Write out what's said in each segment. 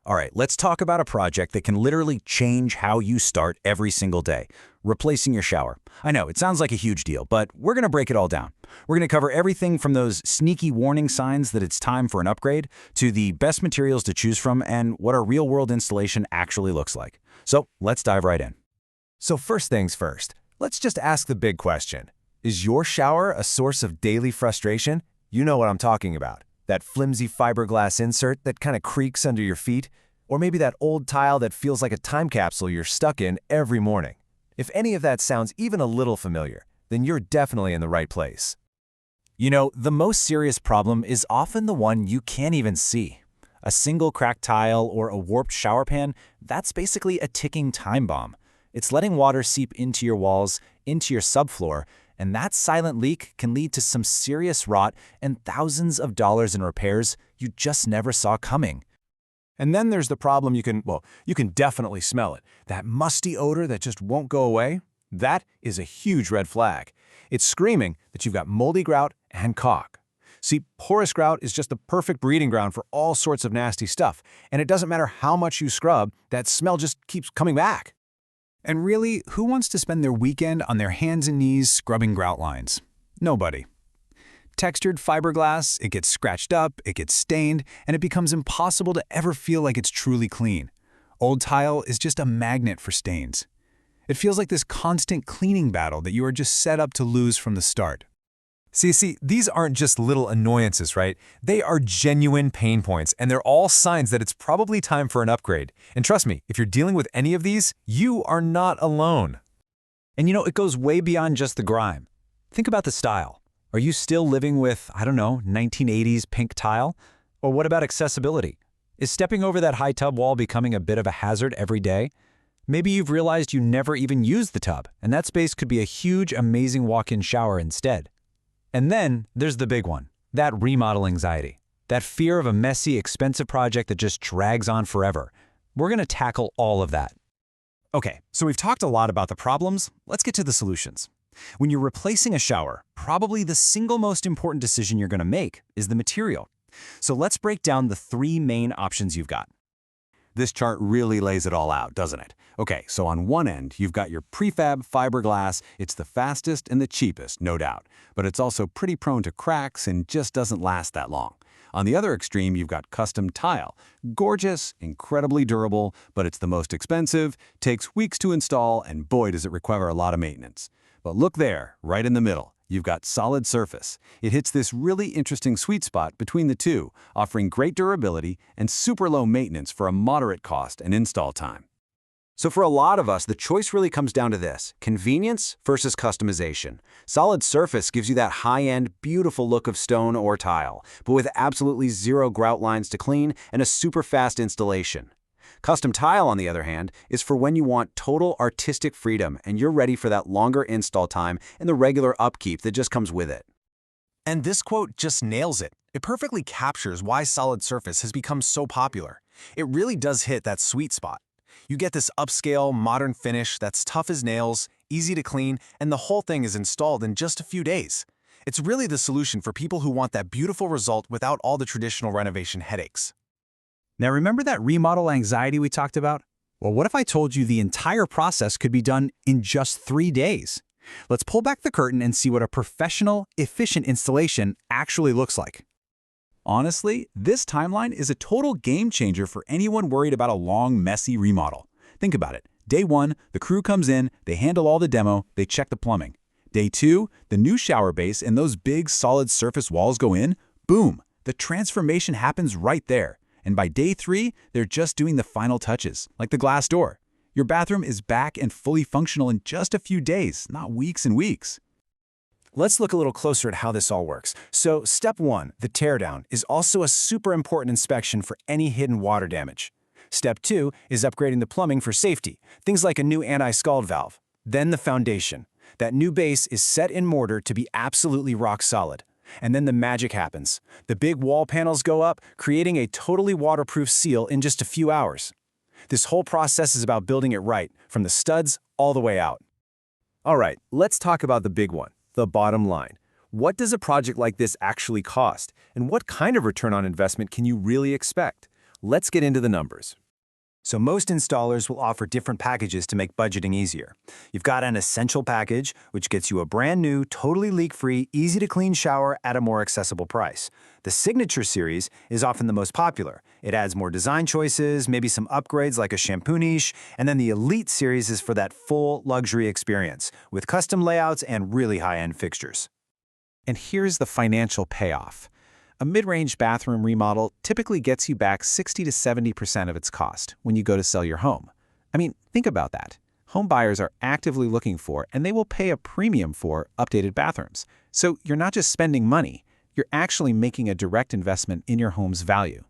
All right, let's talk about a project that can literally change how you start every single day. Replacing your shower. I know, it sounds like a huge deal, but we're going to break it all down. We're going to cover everything from those sneaky warning signs that it's time for an upgrade to the best materials to choose from and what a real-world installation actually looks like. So let's dive right in. So first things first, let's just ask the big question. Is your shower a source of daily frustration? You know what I'm talking about. That flimsy fiberglass insert that kind of creaks under your feet? Or maybe that old tile that feels like a time capsule you're stuck in every morning? If any of that sounds even a little familiar, then you're definitely in the right place. You know, the most serious problem is often the one you can't even see. A single cracked tile or a warped shower pan, that's basically a ticking time bomb. It's letting water seep into your walls, into your subfloor, and that silent leak can lead to some serious rot and thousands of dollars in repairs you just never saw coming. And then there's the problem you can definitely smell it. That musty odor that just won't go away. That is a huge red flag. It's screaming that you've got moldy grout and caulk. See, porous grout is just the perfect breeding ground for all sorts of nasty stuff, and it doesn't matter how much you scrub, that smell just keeps coming back. And really, who wants to spend their weekend on their hands and knees scrubbing grout lines? Nobody. Textured fiberglass, it gets scratched up, it gets stained, and it becomes impossible to ever feel like it's truly clean. Old tile is just a magnet for stains. It feels like this constant cleaning battle that you are just set up to lose from the start. See, these aren't just little annoyances, right? They are genuine pain points, and they're all signs that it's probably time for an upgrade. And trust me, if you're dealing with any of these, you are not alone. And you know, it goes way beyond just the grime. Think about the style. Are you still living with, 1980s pink tile? Or what about accessibility? Is stepping over that high tub wall becoming a bit of a hazard every day? Maybe you've realized you never even used the tub, and that space could be a huge, amazing walk-in shower instead. And then there's the big one, that remodel anxiety, that fear of a messy, expensive project that just drags on forever. We're going to tackle all of that. Okay, so we've talked a lot about the problems. Let's get to the solutions. When you're replacing a shower, probably the single most important decision you're going to make is the material. So let's break down the three main options you've got. This chart really lays it all out, doesn't it? Okay, so on one end, you've got your prefab fiberglass. It's the fastest and the cheapest, no doubt, but it's also pretty prone to cracks and just doesn't last that long. On the other extreme, you've got custom tile. Gorgeous, incredibly durable, but it's the most expensive, takes weeks to install, and boy, does it require a lot of maintenance. But look there, right in the middle. You've got solid surface. It hits this really interesting sweet spot between the two, offering great durability and super low maintenance for a moderate cost and install time. So for a lot of us, the choice really comes down to this: convenience versus customization. Solid surface gives you that high-end, beautiful look of stone or tile, but with absolutely zero grout lines to clean and a super fast installation. Custom tile, on the other hand, is for when you want total artistic freedom and you're ready for that longer install time and the regular upkeep that just comes with it. And this quote just nails it. It perfectly captures why solid surface has become so popular. It really does hit that sweet spot. You get this upscale, modern finish that's tough as nails, easy to clean, and the whole thing is installed in just a few days. It's really the solution for people who want that beautiful result without all the traditional renovation headaches. Now remember that remodel anxiety we talked about? Well, what if I told you the entire process could be done in just 3 days? Let's pull back the curtain and see what a professional, efficient installation actually looks like. Honestly, this timeline is a total game changer for anyone worried about a long, messy remodel. Think about it. Day 1, the crew comes in, they handle all the demo, they check the plumbing. Day 2, the new shower base and those big solid surface walls go in. Boom! The transformation happens right there. And by day 3, they're just doing the final touches, like the glass door. Your bathroom is back and fully functional in just a few days, not weeks and weeks. Let's look a little closer at how this all works. So step 1, the teardown, is also a super important inspection for any hidden water damage. Step 2 is upgrading the plumbing for safety, things like a new anti-scald valve. Then the foundation. That new base is set in mortar to be absolutely rock solid. And then the magic happens. The big wall panels go up, creating a totally waterproof seal in just a few hours. This whole process is about building it right, from the studs all the way out. All right, let's talk about the big one, the bottom line. What does a project like this actually cost? And what kind of return on investment can you really expect? Let's get into the numbers. So most installers will offer different packages to make budgeting easier. You've got an essential package, which gets you a brand new, totally leak-free, easy-to-clean shower at a more accessible price. The Signature series is often the most popular. It adds more design choices, maybe some upgrades like a shampoo niche, and then the Elite series is for that full luxury experience, with custom layouts and really high-end fixtures. And here's the financial payoff. A mid-range bathroom remodel typically gets you back 60 to 70% of its cost when you go to sell your home. I mean, think about that. Home buyers are actively looking for, and they will pay a premium for, updated bathrooms. So you're not just spending money, you're actually making a direct investment in your home's value.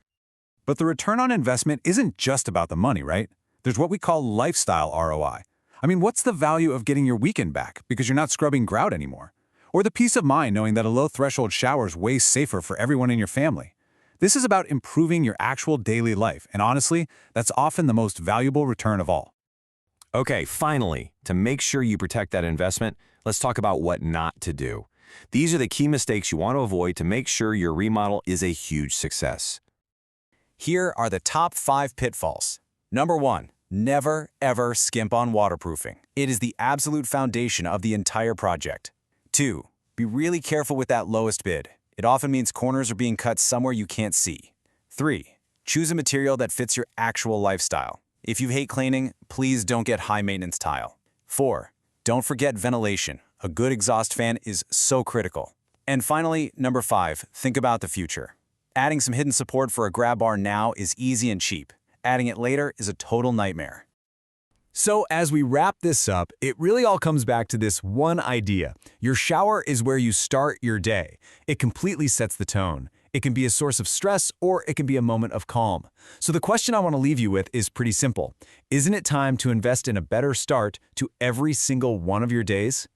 But the return on investment isn't just about the money, right? There's what we call lifestyle ROI. I mean, what's the value of getting your weekend back because you're not scrubbing grout anymore? Or the peace of mind knowing that a low-threshold shower is way safer for everyone in your family. This is about improving your actual daily life, and honestly, that's often the most valuable return of all. Okay, finally, to make sure you protect that investment, let's talk about what not to do. These are the key mistakes you want to avoid to make sure your remodel is a huge success. Here are the top 5 pitfalls. Number 1, never, ever skimp on waterproofing. It is the absolute foundation of the entire project. 2, be really careful with that lowest bid. It often means corners are being cut somewhere you can't see. 3, choose a material that fits your actual lifestyle. If you hate cleaning, please don't get high-maintenance tile. 4, don't forget ventilation. A good exhaust fan is so critical. And finally, number 5, think about the future. Adding some hidden support for a grab bar now is easy and cheap. Adding it later is a total nightmare. So as we wrap this up, it really all comes back to this one idea. Your shower is where you start your day. It completely sets the tone. It can be a source of stress or it can be a moment of calm. So the question I want to leave you with is pretty simple. Isn't it time to invest in a better start to every single one of your days?